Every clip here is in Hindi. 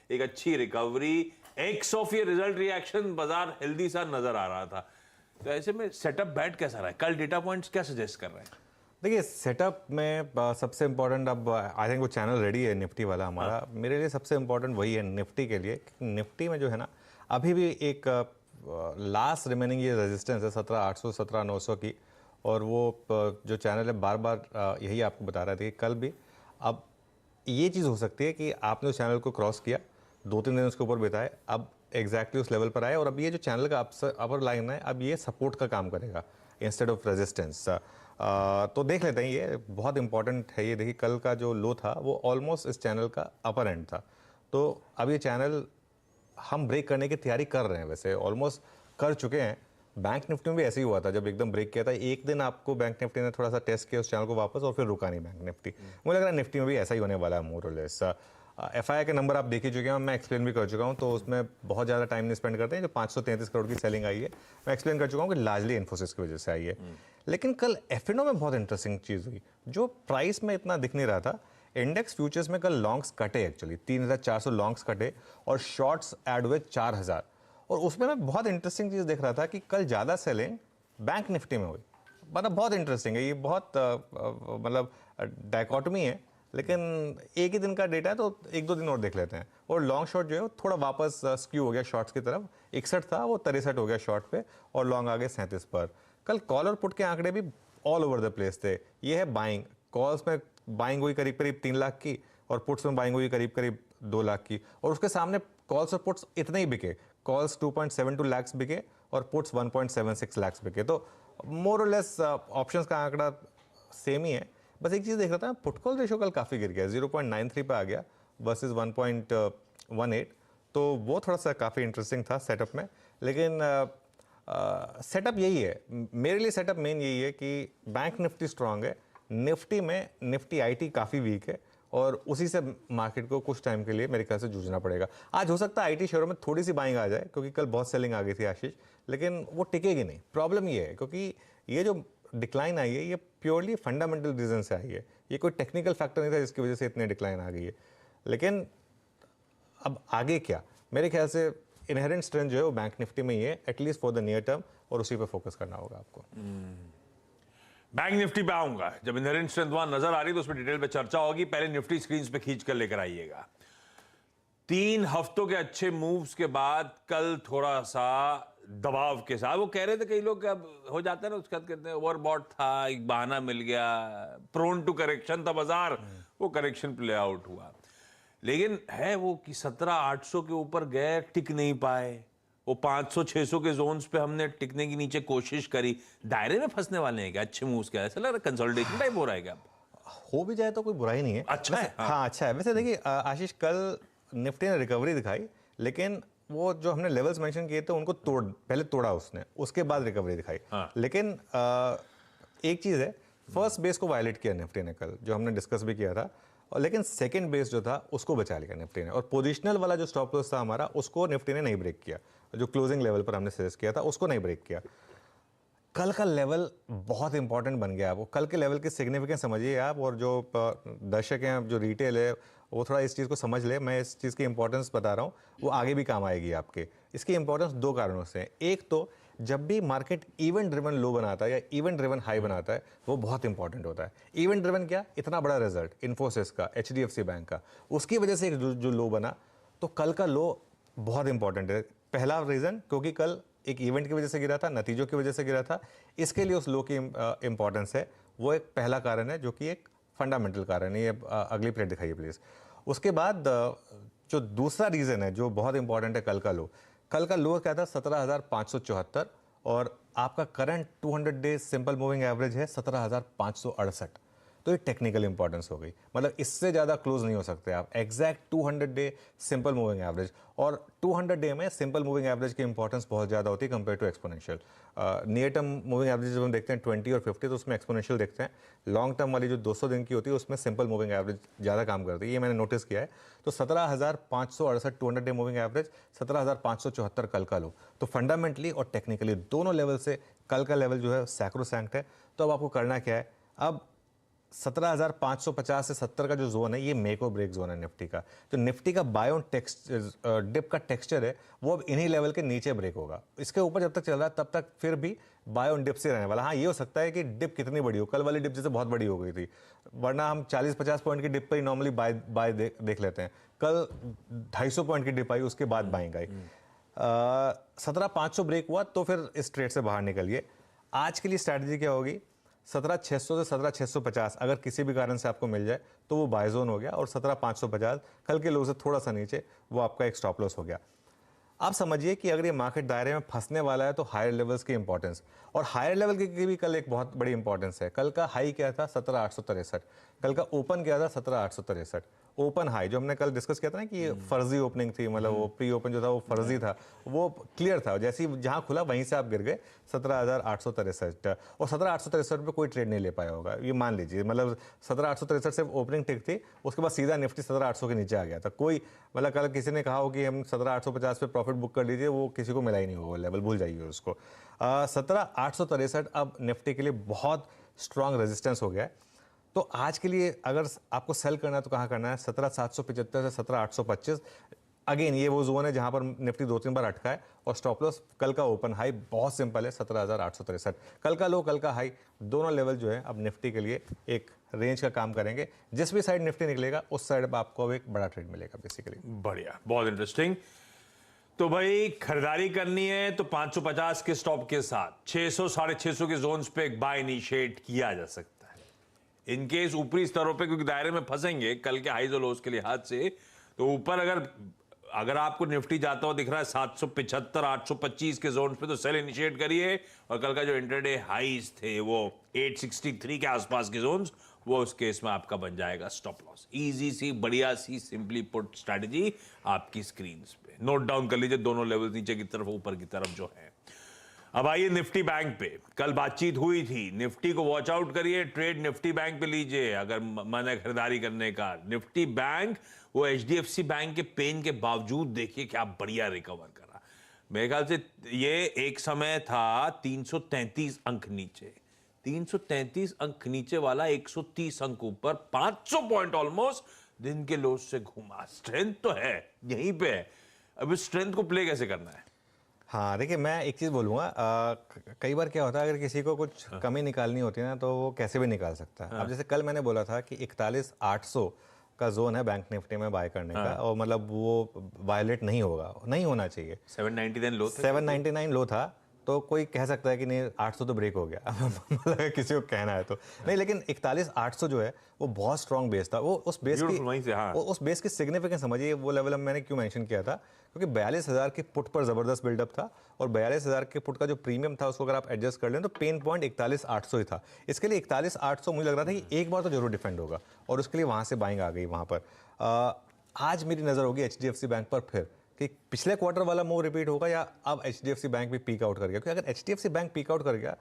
एक अच्छी रिकवरी, एक्स ऑफ ये रिजल्ट रिएक्शन, बाजार हेल्दी सा नजर आ रहा था। तो ऐसे में सेटअप बैट कैसा रहा है? कल डेटा पॉइंट्स क्या सजेस्ट कर रहे हैं? देखिए सेटअप में सबसे इम्पोर्टेंट, अब आई थिंक वो चैनल रेडी है निफ्टी वाला हमारा। मेरे लिए सबसे इम्पोर्टेंट वही है निफ्टी के लिए। निफ्टी में जो है ना, अभी भी एक लास्ट रिमेनिंग ये रेजिस्टेंस है 17,800 17,900 की, और वो जो चैनल है बार बार यही आपको बता रहा था कि कल भी अब ये चीज़ हो सकती है कि आपने उस चैनल को क्रॉस किया, 2-3 दिन उसके ऊपर बिताए, अब एग्जैक्टली उस लेवल पर आए, और अब ये जो चैनल का अपर लाइन है अब ये सपोर्ट का काम करेगा इंस्टेड ऑफ रेजिस्टेंस। तो देख लेते हैं, ये बहुत इंपॉर्टेंट है। ये देखिए कल का जो लो था वो ऑलमोस्ट इस चैनल का अपर एंड था, तो अब ये चैनल हम ब्रेक करने की तैयारी कर रहे हैं, वैसे ऑलमोस्ट कर चुके हैं। बैंक निफ्टी में भी ऐसे ही हुआ था, जब एकदम ब्रेक किया था एक दिन आपको बैंक निफ्टी ने थोड़ा सा टेस्ट किया उस चैनल को वापस, और फिर रुका नहीं बैंक निफ्टी। मुझे लग रहा है निफ्टी में भी ऐसा ही होने वाला है मोर और लेस। एफआईआई के नंबर आप देख ही चुके हैं, मैं एक्सप्लेन भी कर चुका हूं, तो उसमें बहुत ज़्यादा टाइम नहीं स्पेंड करते हैं। जो 533 करोड़ की सेलिंग आई है मैं एक्सप्लेन कर चुका हूं कि लार्जली इन्फोसिस की वजह से आई है। लेकिन कल एफएनओ में बहुत इंटरेस्टिंग चीज़ हुई जो प्राइस में इतना दिख नहीं रहा था। इंडेक्स फ्यूचर्स में कल लॉन्ग्स कटे, एक्चुअली 3,400 लॉन्ग्स कटे और शॉर्ट्स ऐड हुए 4,000। और उसमें मैं बहुत इंटरेस्टिंग चीज़ देख रहा था कि कल ज़्यादा सेलिंग बैंक निफ्टी में हुई। मतलब बहुत इंटरेस्टिंग है ये, बहुत मतलब डायकॉटमी है, लेकिन एक ही दिन का डेटा है तो 1-2 दिन और देख लेते हैं। और लॉन्ग शॉट जो है थोड़ा वापस स्क्यू हो गया शॉर्ट्स की तरफ, 61 था वो 63 हो गया शॉर्ट पे, और लॉन्ग आ गए 37 पर। कल कॉल और पुट के आंकड़े भी ऑल ओवर द प्लेस थे। ये है बाइंग, कॉल्स में बाइंग हुई करीब करीब 3 लाख की, और पुट्स में बाइंग हुई करीब करीब 2 लाख की, और उसके सामने कॉल्स और पुट्स इतने ही बिके। कॉल्स 2.72 लाख बिके और पुट्स 1.76 लाख बिके। तो मोर और लेस ऑप्शंस का आंकड़ा सेम ही है। बस एक चीज़ देख रहा था, पुट कॉल रेशो कल काफ़ी गिर गया, 0.93 पे आ गया वर्सेस 1.18, तो वो थोड़ा सा काफ़ी इंटरेस्टिंग था सेटअप में। लेकिन सेटअप यही है मेरे लिए, सेटअप मेन यही है कि बैंक निफ्टी स्ट्रांग है, निफ्टी में निफ्टी आईटी काफ़ी वीक है, और उसी से मार्केट को कुछ टाइम के लिए मेरे ख्याल से जूझना पड़ेगा। आज हो सकता है आईटी शेयरों में थोड़ी सी बाइंग आ जाए, क्योंकि कल बहुत सेलिंग आ गई थी आशीष, लेकिन वो टिकेगी नहीं। प्रॉब्लम ये है क्योंकि ये जो डिक्लाइन आई है ये प्योरली फंडामेंटल रीजन से आई है, ये कोई टेक्निकल फैक्टर नहीं था जिसकी वजह से इतनी डिक्लाइन आ गई है। लेकिन अब आगे क्या, मेरे ख्याल से इनहेरेंट स्ट्रेंथ जो है वो बैंक निफ्टी में ही है, at least for the near term, और उसी पे फोकस करना होगा आपको। बैंक निफ्टी पे आऊंगा, जब इनहेरेंट स्ट्रेंथ वहां नजर आ रही तो उसमें डिटेल पे चर्चा होगी। पहले निफ्टी स्क्रीन पे खींच कर लेकर आइएगा। 3 हफ्तों के अच्छे मूव्स के बाद कल थोड़ा सा दबाव के साथ, वो कह रहे थे कई लोग अब हो जाता है ना, उसका कहते हैं ओवरबॉट था, एक बहाना मिल गया, प्रोन टू करेक्शन था बाजार, वो करेक्शन प्ले आउट हुआ। लेकिन है वो कि 17,800 के ऊपर गए, टिक नहीं पाए। वो 500-600 के जोन्स पे हमने टिकने की नीचे कोशिश करी, दायरे में फंसने वाले हैं क्या अच्छे मूव्स? क्या ऐसा लग रहा है कंसोलिडेशन टाइप हो रहा है क्या? हो भी जाए तो कोई बुराई नहीं है। अच्छा है। हाँ अच्छा है। वैसे देखिए आशीष, कल निफ्टी ने रिकवरी दिखाई, लेकिन वो जो हमने लेवल्स मेंशन किए थे उनको पहले तोड़ा उसने, उसके बाद रिकवरी दिखाई। लेकिन एक चीज़ है, फर्स्ट बेस को वायलेट किया निफ्टी ने कल, जो हमने डिस्कस भी किया था, और लेकिन सेकंड बेस जो था उसको बचा लिया निफ्टी ने, और पोजिशनल वाला जो स्टॉप लॉस था हमारा उसको निफ्टी ने नहीं ब्रेक किया, जो क्लोजिंग लेवल पर हमने सजेस्ट किया था उसको नहीं ब्रेक किया। कल का लेवल बहुत इंपॉर्टेंट बन गया। वो कल के लेवल की सिग्निफिकेंस समझिए आप, और जो दर्शक हैं, जो रिटेल है, वो थोड़ा इस चीज़ को समझ ले। मैं इस चीज़ की इंपॉर्टेंस बता रहा हूँ, वो आगे भी काम आएगी आपके। इसकी इंपॉर्टेंस 2 कारणों से है। एक तो जब भी मार्केट इवेंट ड्रिवन लो बनाता है या इवेंट ड्रिवन हाई बनाता है, वो बहुत इंपॉर्टेंट होता है। इवेंट ड्रिवन क्या, इतना बड़ा रिजल्ट इन्फोसिस का, HDFC बैंक का, उसकी वजह से जो लो बना, तो कल का लो बहुत इंपॉर्टेंट है। पहला रीज़न क्योंकि कल एक इवेंट की वजह से गिरा था, नतीजों की वजह से गिरा था, इसके लिए उस लो की इंपॉर्टेंस है। वो एक पहला कारण है जो कि एक फंडामेंटल कारण है। ये अगली प्लेट दिखाइए प्लीज़। उसके बाद जो दूसरा रीज़न है जो बहुत इंपॉर्टेंट है कल का लो क्या था, 17,574, और आपका current 200 days simple moving average है 17,568। तो ये टेक्निकल इंपॉर्टेंस हो गई, मतलब इससे ज़्यादा क्लोज नहीं हो सकते आप। Exact 200 day simple moving average, और 200 डे में सिंपल मूविंग एवरेज की इंपॉर्टेंस बहुत ज़्यादा होती है compare to exponential. Near term moving average जब हम देखते हैं 20 और 50, तो उसमें एक्सपोनेंशियल देखते हैं। लॉन्ग टर्म वाली जो 200 दिन की होती है उसमें सिंपल मूविंग एवरेज ज़्यादा काम करती है, ये मैंने नोटिस किया है। तो 17,568 200 डे मूविंग एवरेज, 17,574 कल का लो। तो फंडामेंटली और टेक्निकली दोनों लेवल से कल का लेवल जो है सैक्रोसैंक्ट है। तो अब आपको करना क्या है, अब 17,550 से 70 का जो जोन है, ये मेक और ब्रेक जोन है निफ्टी का। तो निफ्टी का बाय ऑन डिप का टेक्सचर है, वो अब इन्हीं लेवल के नीचे ब्रेक होगा। इसके ऊपर जब तक चल रहा है तब तक फिर भी बाय ऑन डिप से रहने वाला। हाँ, ये हो सकता है कि डिप कितनी बड़ी हो, कल वाली डिप जैसे बहुत बड़ी हो गई थी, वरना हम 40-50 पॉइंट की डिप पर ही नॉर्मली बाय देख लेते हैं। कल 250 पॉइंट की डिप आई, उसके बाद बाइंग आई। 17,500 ब्रेक हुआ तो फिर इस ट्रेड से बाहर निकलिए। आज के लिए स्ट्रैटेजी क्या होगी? 17,600 से 17,650 अगर किसी भी कारण से आपको मिल जाए तो वो बाय जोन हो गया, और 17,550 कल के लो से थोड़ा सा नीचे वो आपका एक स्टॉप लॉस हो गया। आप समझिए कि अगर ये मार्केट दायरे में फंसने वाला है तो हायर लेवल्स की इंपॉर्टेंस, और हायर लेवल की भी कल एक बहुत बड़ी इंपॉर्टेंस है। कल का हाई क्या था? 17,863। कल का ओपन क्या था? 17,863। ओपन हाई जो हमने कल डिस्कस किया था ना कि ये फर्जी ओपनिंग थी, मतलब वो प्री ओपन जो था वो फर्जी था, वो क्लियर था। जैसे ही जहां खुला वहीं से आप गिर गए 17,863, और 17,863 पे कोई ट्रेड नहीं ले पाया होगा, ये मान लीजिए। मतलब 17,863 से ओपनिंग टिक थी, उसके बाद सीधा निफ्टी 17,800 के नीचे आ गया था। कोई मतलब कल किसी ने कहा हो कि हम 17,850 पे प्रॉफिट बुक कर लीजिए, वो किसी को मिला ही नहीं होगा लेवल, भूल जाइए उसको। 17,863 अब निफ्टी के लिए बहुत स्ट्रांग रेजिस्टेंस हो गया है। तो आज के लिए अगर आपको सेल करना है तो कहाँ करना है? 17,775 से 17,825। अगेन ये वो जोन है जहां पर निफ्टी 2-3 बार अटका है, और स्टॉप लॉस कल का ओपन हाई बहुत सिंपल है 17,863। कल का लो, कल का हाई, दोनों लेवल जो है अब निफ्टी के लिए एक रेंज का काम करेंगे। जिस भी साइड निफ्टी निकलेगा उस साइड पर आपको अब एक बड़ा ट्रेड मिलेगा बेसिकली। बढ़िया, बहुत इंटरेस्टिंग। तो भाई खरीदारी करनी है तो 550 के स्टॉप के साथ 600 650 के जोन्स पे एक बाय इनिशिएट किया जा सकता है। इनकेस ऊपरी स्तरों पे क्योंकि दायरे में फंसेंगे कल के हाइज और लोज के लिहाज से, तो ऊपर अगर आपको निफ्टी जाता हुआ दिख रहा है 775 825 के जोन पे, तो सेल इनिशिएट करिए। और कल का जो इंटरडे हाइज थे वो 863 के आसपास के जोन्स, वो उस केस में आपका बन जाएगा स्टॉप लॉस। इजी सी बढ़िया सी सिंपली पुट स्ट्रैटेजी आपकी स्क्रीन पे नोट डाउन कर लीजिए, दोनों लेवल नीचे की तरफ ऊपर की तरफ जो है। अब आइए निफ्टी बैंक पे, कल बातचीत हुई थी, निफ्टी को वॉच आउट करिए, ट्रेड निफ्टी बैंक पे लीजिए अगर मन है खरीदारी करने का। निफ्टी बैंक वो एचडीएफसी बैंक के पेन के बावजूद देखिए क्या बढ़िया रिकवर करा। मेरे ख्याल से ये एक समय था 333 अंक नीचे, 333 अंक नीचे वाला 130 अंक ऊपर, 500 पॉइंट ऑलमोस्ट दिन के लोज से घूमा। स्ट्रेंथ तो है यहीं पे है, अब इस स्ट्रेंथ को प्ले कैसे करना है? हाँ देखिए, मैं एक चीज़ बोलूँगा, कई बार क्या होता है अगर किसी को कुछ कमी निकालनी होती है ना तो वो कैसे भी निकाल सकता है। अब जैसे कल मैंने बोला था कि 41,800 का जोन है बैंक निफ्टी में बाय करने का, और मतलब वो वायलेट नहीं होगा, नहीं होना चाहिए। 799 लो था, 799 लो था, तो कोई कह सकता है कि नहीं 800 तो ब्रेक हो गया मतलब किसी को कहना है तो नहीं, लेकिन 41,800 जो है वो बहुत स्ट्रॉन्ग बेस था। वो उस बेस की हाँ। उस बेस की सिग्निफिकेंस समझिए। वो लेवल मैंने क्यों मेंशन किया था, क्योंकि 42,000 के पुट पर ज़बरदस्त बिल्डअप था, और 42,000 के पुट का जो प्रीमियम था उसको अगर आप एडजस्ट कर लें तो पेन पॉइंट 41,800 ही था। इसके लिए 41,800 मुझे लग रहा था कि एक बार तो जरूर डिफेंड होगा, और उसके लिए वहाँ से बाइंग आ गई वहाँ पर। आज मेरी नज़र होगी एचडीएफसी बैंक पर फिर, कि पिछले क्वार्टर वाला मूव रिपीट होगा या अब एचडीएफसी बैंक भी पीक आउट कर गया। क्योंकि अगर एचडीएफसी बैंक पीक आउट कर गया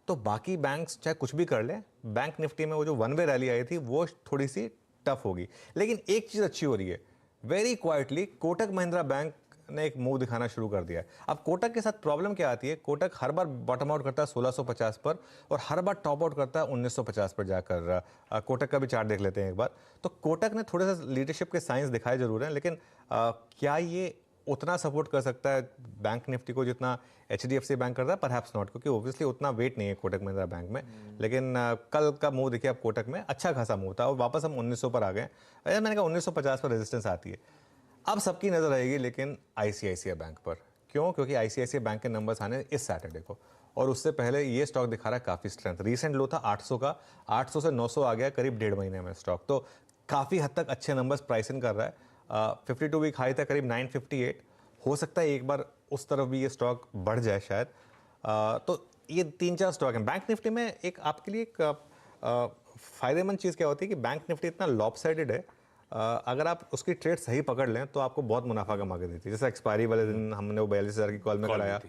तो बाकी बैंक्स चाहे कुछ भी कर लें, बैंक निफ्टी में वो जो वन वे रैली आई थी वो थोड़ी सी टफ होगी। लेकिन एक चीज़ अच्छी हो रही है, very quietly Kotak Mahindra bank ने एक मूव दिखाना शुरू कर दिया है। अब कोटक के साथ प्रॉब्लम क्या आती है, कोटक हर बार बॉटम आउट करता है 1650 पर, और हर बार टॉप आउट करता है 1950 पर जाकर। कोटक का भी चार्ट देख लेते हैं एक बार। तो कोटक ने थोड़े सा लीडरशिप के साइंस दिखाए जरूर हैं, लेकिन क्या ये उतना सपोर्ट कर सकता है बैंक निफ्टी को जितना एचडीएफसी बैंक करता है? परहैप्स नॉट, क्योंकि ऑब्वियसली उतना वेट नहीं है कोटक महिंद्रा बैंक में। लेकिन कल का मूव देखिए आप, कोटक में अच्छा खासा मूव था, और वापस हम 1900 पर आ गए। मैंने कहा 1950 पर रेजिस्टेंस आती है। अब सबकी नज़र आएगी लेकिन आईसीआईसीआई बैंक पर। क्यों? क्योंकि आईसीआईसीआई बैंक के नंबर्स आने इस सैटरडे को, और उससे पहले ये स्टॉक दिखा रहा है काफ़ी स्ट्रेंथ। रीसेंट लो था 800 का, 800 से 900 आ गया करीब 1.5 महीने में स्टॉक, तो काफ़ी हद तक अच्छे नंबर्स प्राइस इन कर रहा है। 52 वीक हाई था करीब 958, हो सकता है एक बार उस तरफ भी ये स्टॉक बढ़ जाए शायद। तो ये 3-4 स्टॉक हैं बैंक निफ्टी में। एक आपके लिए एक फ़ायदेमंद चीज़ क्या होती है कि बैंक निफ्टी इतना लॉपसाइडेड है, अगर आप उसकी ट्रेड सही पकड़ लें तो आपको बहुत मुनाफा कमा के देती है। जैसे एक्सपायरी वाले दिन हमने वो 42,000 की कॉल में कराया,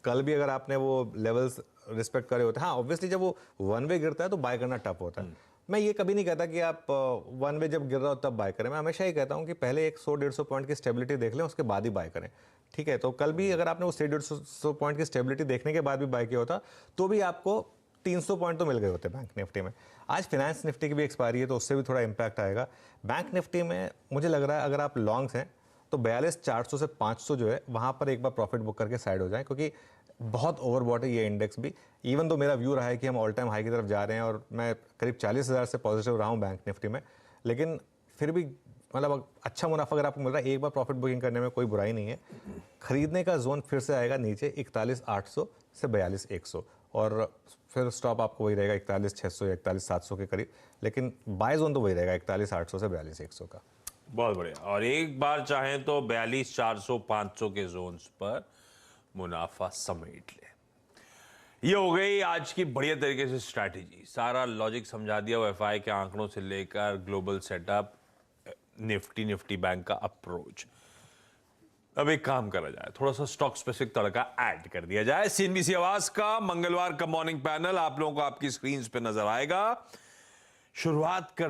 कल भी अगर आपने वो लेवल्स रिस्पेक्ट करे होते हैं, हाँ ऑब्वियसली जब वो वन वे गिरता है तो बाय करना टफ होता है। मैं ये कभी नहीं कहता कि आप वन वे जब गिर रहा हो तब बाय करें, मैं हमेशा ही कहता हूँ कि पहले एक 100-150 पॉइंट की स्टेबिलिटी देख लें, उसके बाद ही बाय करें। ठीक है, तो कल भी अगर आपने वो 100-150 पॉइंट की स्टेबिलिटी देखने के बाद भी बाय किया होता तो भी आपको 300 पॉइंट तो मिल गए होते बैंक निफ्टी में। आज फिनेंस निफ्टी की भी एक्सपायरी है तो उससे भी थोड़ा इंपैक्ट आएगा। बैंक निफ्टी में मुझे लग रहा है अगर आप लॉन्ग्स हैं तो 42,400 से 500 जो है वहाँ पर एक बार प्रॉफिट बुक करके साइड हो जाएं, क्योंकि बहुत ओवरबॉट है ये इंडेक्स भी। इवन तो मेरा व्यू रहा है कि हम ऑल टाइम हाई की तरफ जा रहे हैं और मैं करीब 40,000 से पॉजिटिव रहा हूँ बैंक निफ्टी में, लेकिन फिर भी मतलब अच्छा मुनाफा अगर आपको मिल रहा है एक बार प्रॉफिट बुकिंग करने में कोई बुराई नहीं है। खरीदने का जोन फिर से आएगा नीचे 41,800 से 42,100 और फिर स्टॉप आपको वही रहेगा 41,600 या 41,700 के करीब, लेकिन बाय जोन तो वही रहेगा 41,800 से 42,100 का। बहुत बढ़िया। और एक बार चाहें तो 42,400 500 के जोन्स पर मुनाफा समेट ले। ये हो गई आज की बढ़िया तरीके से स्ट्रैटेजी, सारा लॉजिक समझा दिया, एफआई के आंकड़ों से लेकर ग्लोबल सेटअप, निफ्टी बैंक का अप्रोच। अब एक काम करा जाए, थोड़ा सा स्टॉक स्पेसिफिक तड़का ऐड कर दिया जाए। सीएनबीसी आवाज का मंगलवार का मॉर्निंग पैनल आप लोगों को आपकी स्क्रीन पे नजर आएगा। शुरुआत कर